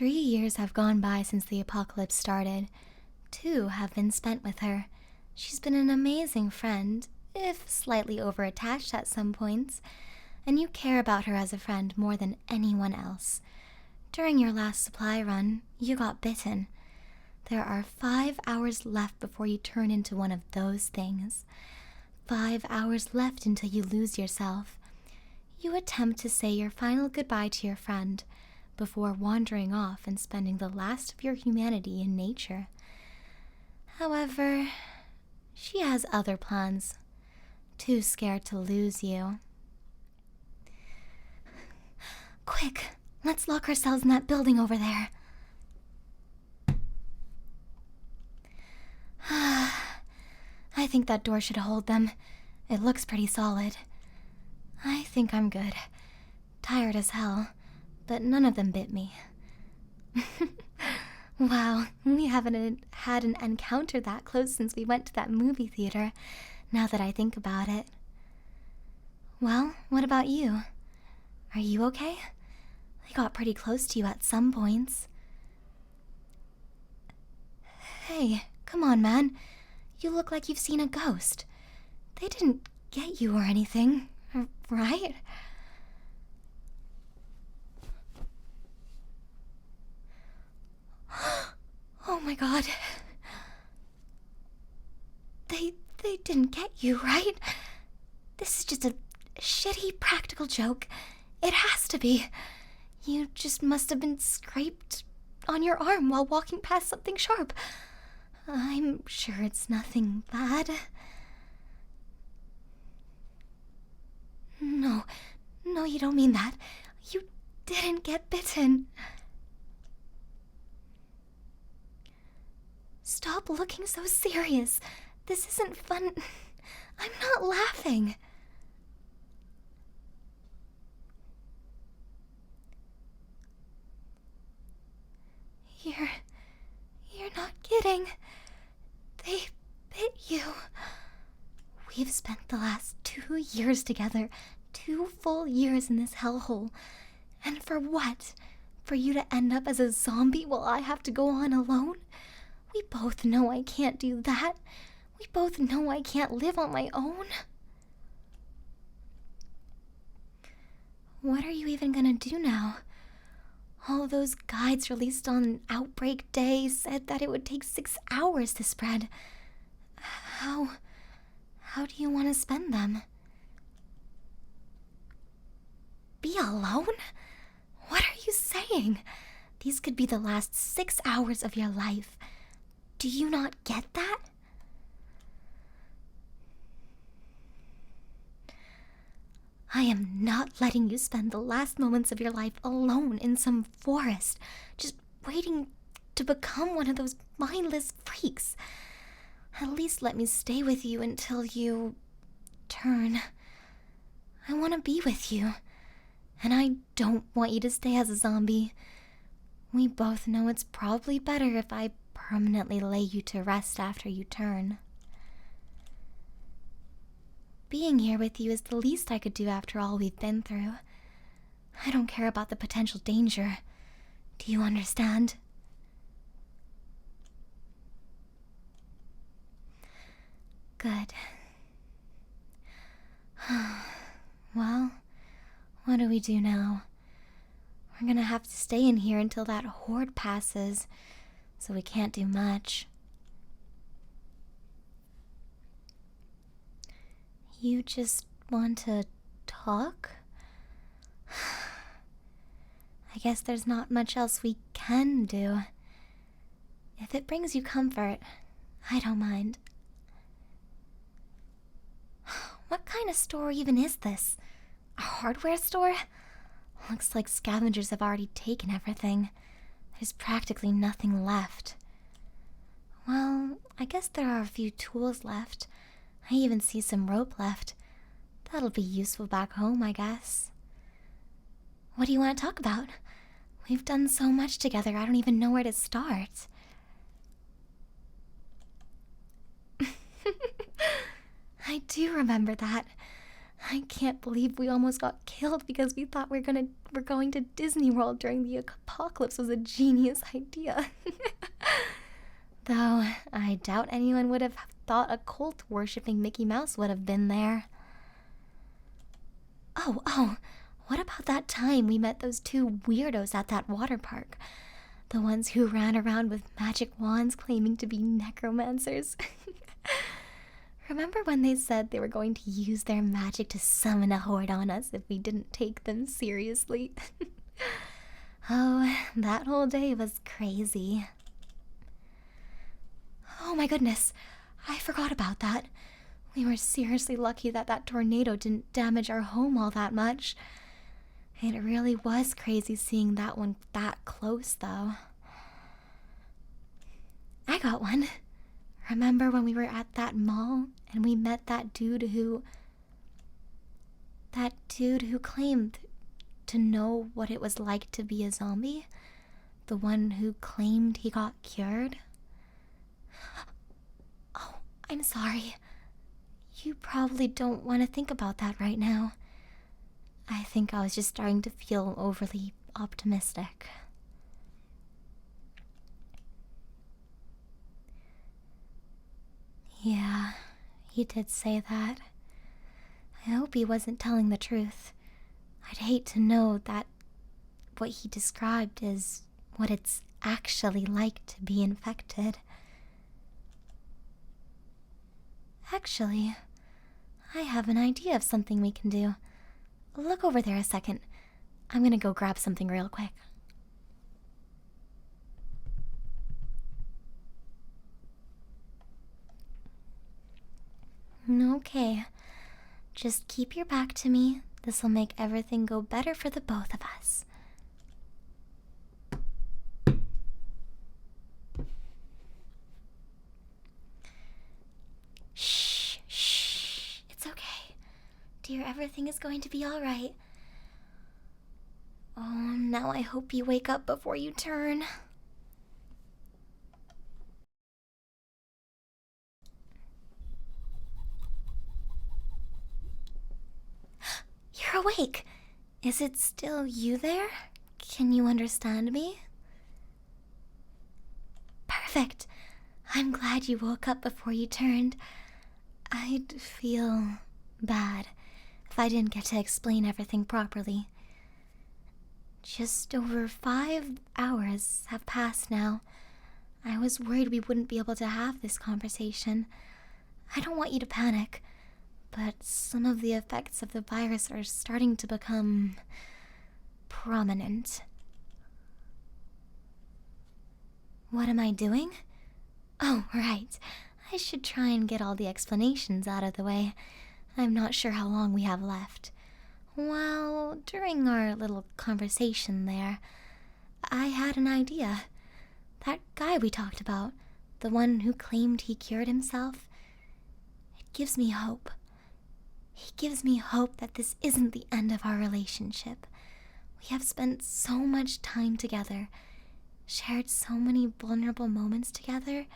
3 years have gone by since the apocalypse started. 2 have been spent with her. She's been an amazing friend, if slightly overattached at some points, and you care about her as a friend more than anyone else. During your last supply run, you got bitten. There are 5 hours left before you turn into one of those things. 5 hours left until you lose yourself. You attempt to say your final goodbye to your friend before wandering off and spending the last of your humanity in nature. However, she has other plans. Too scared to lose you. Quick, let's lock ourselves in that building over there. I think that door should hold them. It looks pretty solid. I think I'm good. Tired as hell, but none of them bit me. Wow, we haven't had an encounter that close since we went to that movie theater, now that I think about it. Well, what about you? Are you okay? I got pretty close to you at some points. Hey, come on, man. You look like you've seen a ghost. They didn't get you or anything, right? Oh my god. They didn't get you, right? This is just a shitty practical joke. It has to be. You just must have been scraped on your arm while walking past something sharp. I'm sure it's nothing bad. No, you don't mean that. You didn't get bitten. Stop looking so serious. This isn't fun. I'm not laughing. You're not kidding. They bit you. We've spent the last 2 years together. 2 full years in this hellhole. And for what? For you to end up as a zombie while I have to go on alone? We both know I can't do that. We both know I can't live on my own. What are you even gonna do now? All those guides released on Outbreak Day said that it would take 6 hours to spread. How do you want to spend them? Be alone? What are you saying? These could be the last 6 hours of your life. Do you not get that? I am not letting you spend the last moments of your life alone in some forest, just waiting to become one of those mindless freaks. At least let me stay with you until you turn. I want to be with you, and I don't want you to stay as a zombie. We both know it's probably better if I permanently lay you to rest after you turn. Being here with you is the least I could do after all we've been through. I don't care about the potential danger. Do you understand? Good. Well, what do we do now? We're gonna have to stay in here until that horde passes, so we can't do much. You just want to talk? I guess there's not much else we can do. If it brings you comfort, I don't mind. What kind of store even is this? A hardware store? Looks like scavengers have already taken everything. There's practically nothing left. Well, I guess there are a few tools left. I even see some rope left. That'll be useful back home, I guess. What do you want to talk about? We've done so much together, I don't even know where to start. I do remember that. I can't believe we almost got killed because we thought we're going to Disney World during the apocalypse was a genius idea. Though, I doubt anyone would have thought a cult worshipping Mickey Mouse would have been there. Oh, what about that time we met those two weirdos at that water park? The ones who ran around with magic wands claiming to be necromancers. Remember when they said they were going to use their magic to summon a horde on us if we didn't take them seriously? Oh, that whole day was crazy. Oh my goodness, I forgot about that. We were seriously lucky that that tornado didn't damage our home all that much. It really was crazy seeing that one that close, though. I got one. Remember when we were at that mall and we met that dude who claimed to know what it was like to be a zombie? The one who claimed he got cured? Oh, I'm sorry. You probably don't want to think about that right now. I think I was just starting to feel overly optimistic. Yeah, he did say that. I hope he wasn't telling the truth. I'd hate to know that what he described is what it's actually like to be infected. Actually, I have an idea of something we can do. Look over there a second. I'm gonna go grab something real quick. Okay, just keep your back to me. This'll make everything go better for the both of us. Shh. It's okay. Dear, everything is going to be alright. Oh, now I hope you wake up before you turn. You're awake! Is it still you there? Can you understand me? Perfect! I'm glad you woke up before you turned. I'd feel bad if I didn't get to explain everything properly. Just over 5 hours have passed now. I was worried we wouldn't be able to have this conversation. I don't want you to panic, but some of the effects of the virus are starting to become prominent. What am I doing? Oh, right. I should try and get all the explanations out of the way. I'm not sure how long we have left. Well, during our little conversation there, I had an idea. That guy we talked about, the one who claimed he cured himself, it gives me hope. He gives me hope that this isn't the end of our relationship. We have spent so much time together, shared so many vulnerable moments together,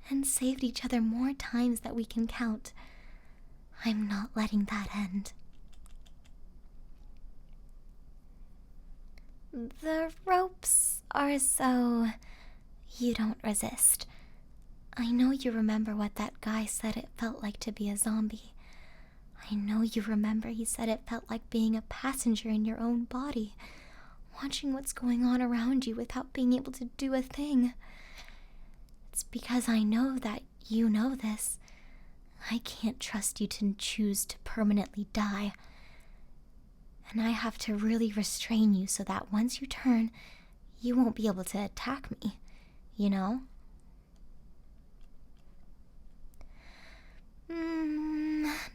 and saved each other more times that we can count. I'm not letting that end. The ropes are so you don't resist. I know you remember what that guy said it felt like to be a zombie. I know you remember he said it felt like being a passenger in your own body, watching what's going on around you without being able to do a thing. It's because I know that you know this. I can't trust you to choose to permanently die. And I have to really restrain you so that once you turn, you won't be able to attack me, you know?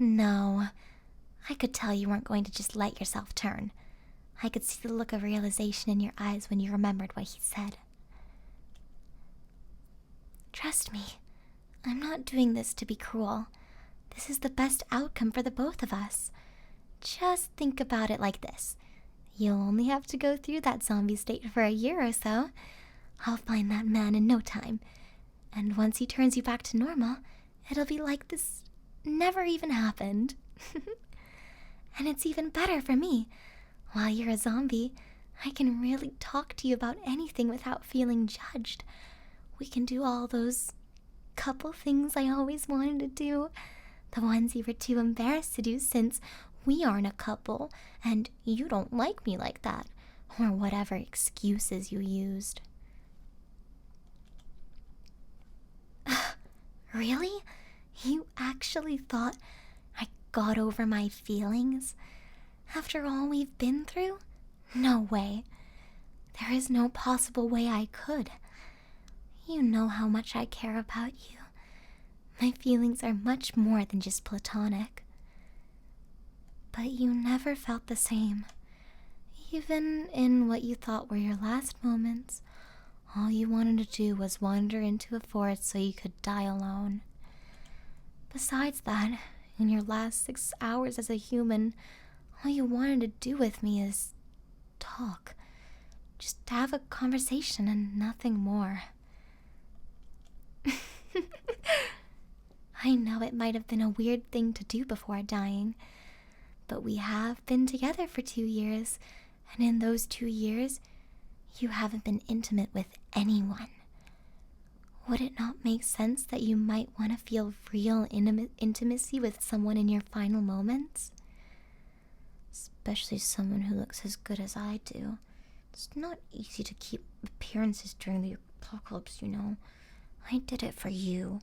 No. I could tell you weren't going to just let yourself turn. I could see the look of realization in your eyes when you remembered what he said. Trust me, I'm not doing this to be cruel. This is the best outcome for the both of us. Just think about it like this. You'll only have to go through that zombie state for a year or so. I'll find that man in no time. And once he turns you back to normal, it'll be like this never even happened. And it's even better for me. While you're a zombie, I can really talk to you about anything without feeling judged. We can do all those couple things I always wanted to do. The ones you were too embarrassed to do since we aren't a couple and you don't like me like that. Or whatever excuses you used. Really? You actually thought I got over my feelings? After all we've been through? No way. There is no possible way I could. You know how much I care about you. My feelings are much more than just platonic. But you never felt the same. Even in what you thought were your last moments, all you wanted to do was wander into a forest so you could die alone. Besides that, in your last 6 hours as a human, all you wanted to do with me is talk. Just have a conversation and nothing more. I know it might have been a weird thing to do before dying, but we have been together for 2 years, and in those 2 years, you haven't been intimate with anyone. Would it not make sense that you might want to feel real intimacy with someone in your final moments? Especially someone who looks as good as I do. It's not easy to keep appearances during the apocalypse, you know. I did it for you.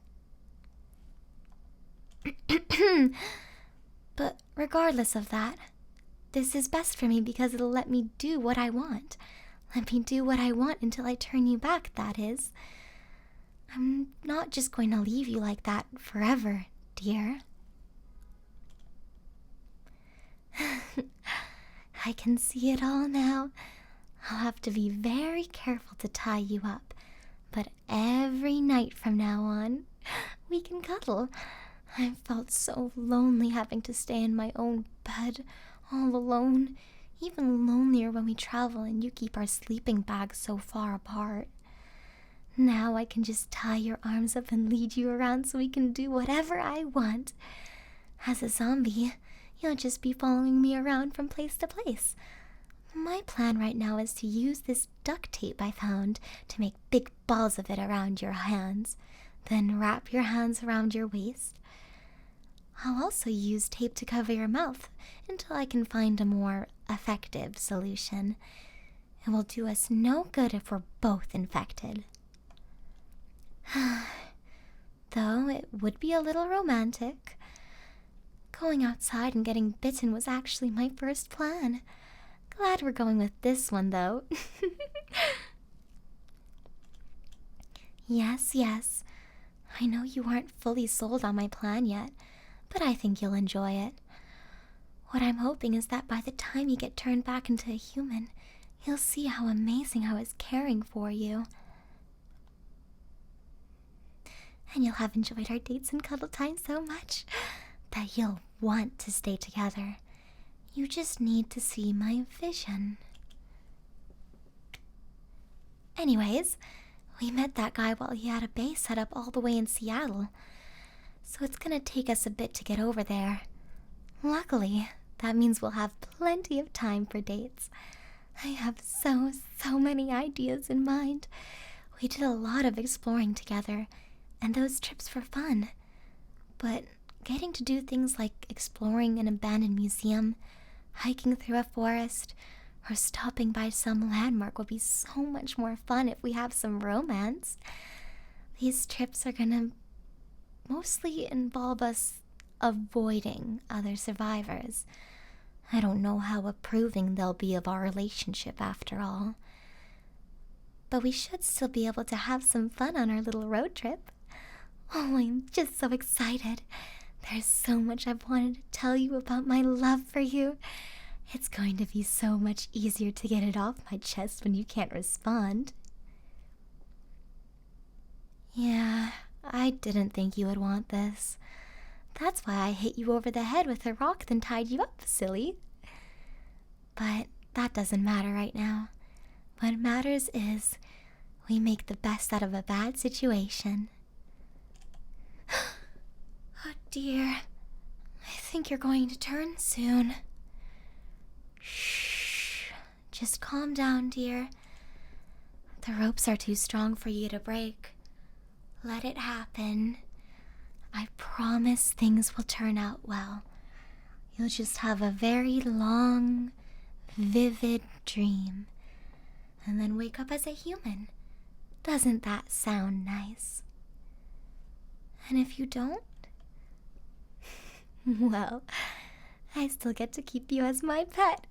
But regardless of that, this is best for me because it'll let me do what I want. Let me do what I want until I turn you back, that is. I'm not just going to leave you like that forever, dear. I can see it all now. I'll have to be very careful to tie you up, but every night from now on, we can cuddle. I've felt so lonely having to stay in my own bed, all alone, even lonelier when we travel and you keep our sleeping bags so far apart. Now I can just tie your arms up and lead you around so we can do whatever I want. As a zombie, you'll just be following me around from place to place. My plan right now is to use this duct tape I found to make big balls of it around your hands, then wrap your hands around your waist. I'll also use tape to cover your mouth until I can find a more effective solution. It will do us no good if we're both infected. Though it would be a little romantic. Going outside and getting bitten was actually my first plan. Glad we're going with this one, though. Yes. I know you aren't fully sold on my plan yet, but I think you'll enjoy it. What I'm hoping is that by the time you get turned back into a human, you'll see how amazing I was caring for you. And you'll have enjoyed our dates and cuddle time so much that you'll want to stay together. You just need to see my vision. Anyways, we met that guy while he had a base set up all the way in Seattle, so it's gonna take us a bit to get over there. Luckily, that means we'll have plenty of time for dates. I have so many ideas in mind. We did a lot of exploring together, and those trips were fun. But getting to do things like exploring an abandoned museum, hiking through a forest, or stopping by some landmark will be so much more fun if we have some romance. These trips are gonna mostly involve us avoiding other survivors. I don't know how approving they'll be of our relationship after all. But we should still be able to have some fun on our little road trip. Oh, I'm just so excited. There's so much I've wanted to tell you about my love for you. It's going to be so much easier to get it off my chest when you can't respond. Yeah, I didn't think you would want this. That's why I hit you over the head with a rock then tied you up, silly. But that doesn't matter right now. What matters is we make the best out of a bad situation. Oh dear, I think you're going to turn soon. Shh. Just calm down, dear. The ropes are too strong for you to break. Let it happen. I promise things will turn out well. You'll just have a very long, vivid dream, and then wake up as a human. Doesn't that sound nice? And if you don't, well, I still get to keep you as my pet.